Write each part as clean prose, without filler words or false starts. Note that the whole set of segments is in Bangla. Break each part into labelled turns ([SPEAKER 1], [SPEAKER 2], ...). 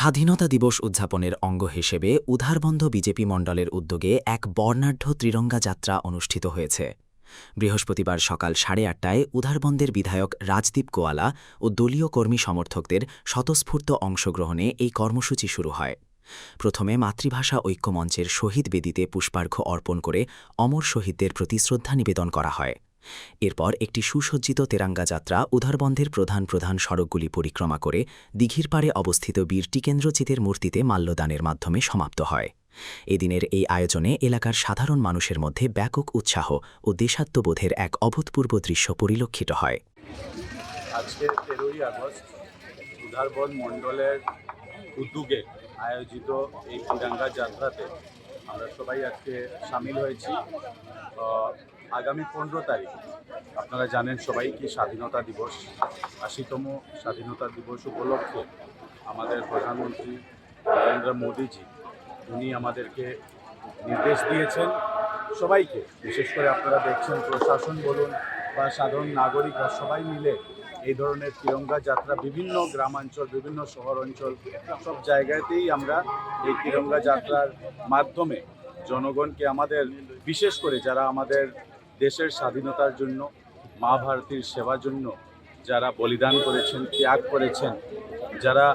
[SPEAKER 1] স্বাধীনতা দিবস উদযাপনের অঙ্গ হিসেবে উধারবন্দ বিজেপি মণ্ডলের উদ্যোগে এক বর্ণাঢ্য ত্রিরঙ্গা যাত্রা অনুষ্ঠিত হয়েছে। বৃহস্পতিবার সকাল 8:30টায় উধারবন্দের বিধায়ক রাজদীপ গোয়ালা ও দলীয় কর্মী সমর্থকদের স্বতঃস্ফূর্ত অংশগ্রহণে এই কর্মসূচি শুরু হয়। প্রথমে মাতৃভাষা ঐক্যমঞ্চের শহীদ বেদিতে পুষ্পার্ঘ্য অর্পণ করে অমর শহীদদের প্রতি শ্রদ্ধা নিবেদন করা হয়। এরপর একটি সুসজ্জিত তেরাঙ্গা যাত্রা উধারবন্দের প্রধান প্রধান সড়কগুলি পরিক্রমা করে দিঘির পাড়ে অবস্থিত বীর টিকেন্দ্রজিতের মূর্তিতে মাল্যদানের মাধ্যমে সমাপ্ত হয়। এদিনের এই আয়োজনে এলাকার সাধারণ মানুষের মধ্যে ব্যাপক উৎসাহ ও দেশাত্মবোধের এক অভূতপূর্ব দৃশ্য পরিলক্ষিত হয়।
[SPEAKER 2] আজকে 13ই আগস্ট উধারবন্দ মণ্ডলের উদ্যোগে আয়োজিত এই তিরঙ্গা যাত্রাতে আমরা সবাই আজকে সামিল হয়েছি। আগামী 15 তারিখ আপনারা জানেন সবাই কি স্বাধীনতা দিবস, 80তম স্বাধীনতা দিবস উপলক্ষে আমাদের প্রধানমন্ত্রী নরেন্দ্র মোদীজি উনি আমাদেরকে নির্দেশ দিয়েছেন সবাইকে, বিশেষ করে আপনারা দেখছেন প্রশাসন বলুন বা সাধারণ নাগরিকরা সবাই মিলে এই ধরনের তিরঙ্গা যাত্রা বিভিন্ন গ্রামাঞ্চল, বিভিন্ন শহর অঞ্চল সব জায়গাতেই আমরা এই তিরঙ্গা যাত্রার মাধ্যমে জনগণকে আমাদের বিশেষ করে যারা আমাদের দেশের স্বাধীনতার জন্য মা ভারতীর সেবার জন্য যারা বলিদান করেছেন, ত্যাগ করেছেন, যারা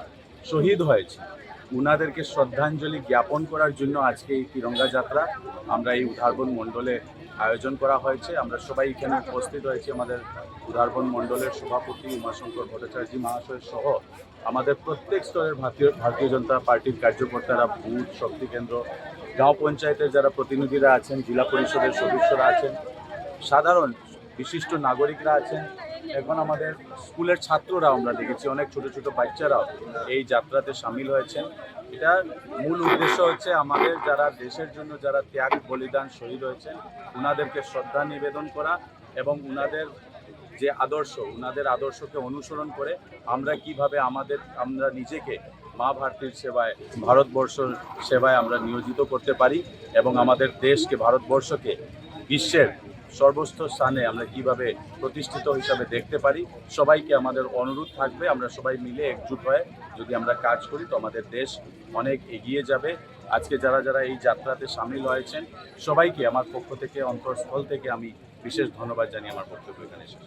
[SPEAKER 2] শহীদ হয়েছে উনাদেরকে শ্রদ্ধাঞ্জলি জ্ঞাপন করার জন্য আজকে এই তিরঙ্গা যাত্রা আমরা এই উধারবন্দ মণ্ডলে আয়োজন করা হয়েছে। আমরা সবাই এখানে উপস্থিত হয়েছি, আমাদের উধারবন্দ মণ্ডলের সভাপতি উমাশঙ্কর ভট্টাচার্য মহাশয় সহ আমাদের প্রত্যেক স্তরের ভারতীয় জনতা পার্টির কার্যকর্তারা, বুথ শক্তি কেন্দ্র, গাঁও পঞ্চায়েতের যারা প্রতিনিধিরা আছেন, জেলা পরিষদের সদস্যরা আছেন, সাধারণ বিশিষ্ট নাগরিকরা আছেন, এখন আমাদের স্কুলের ছাত্ররা আমরা দেখেছি অনেক ছোট ছোট বাচ্চারাও এই যাত্রাতে সামিল হয়েছেন। এটার মূল উদ্দেশ্য হচ্ছে আমাদের যারা দেশের জন্য যারা ত্যাগ বলিদান শহীদ হয়েছেন ওনাদেরকে শ্রদ্ধা নিবেদন করা এবং ওনাদের যে আদর্শ, ওনাদের আদর্শকে অনুসরণ করে আমরা কিভাবে আমরা নিজেকে মা ভারতীর সেবায়, ভারতবর্ষের সেবায় আমরা নিয়োজিত করতে পারি এবং আমাদের দেশকে, ভারতবর্ষকে বিশ্বের সর্বস্ত স্থানে আমরা কিভাবে প্রতিষ্ঠিত হিসাবে দেখতে পারি। সবাইকে আমাদের অনুরোধ থাকবে আমরা সবাই মিলে একজুট হয়ে যদি আমরা কাজ করি তো আমাদের দেশ অনেক এগিয়ে যাবে। আজকে যারা যারা এই যাত্রাতে সামিল হয়েছেন সবাইকে আমার পক্ষ থেকে, অন্তঃস্থল থেকে আমি বিশেষ ধন্যবাদ জানিয়ে আমার বক্তব্য এখানে শেষ।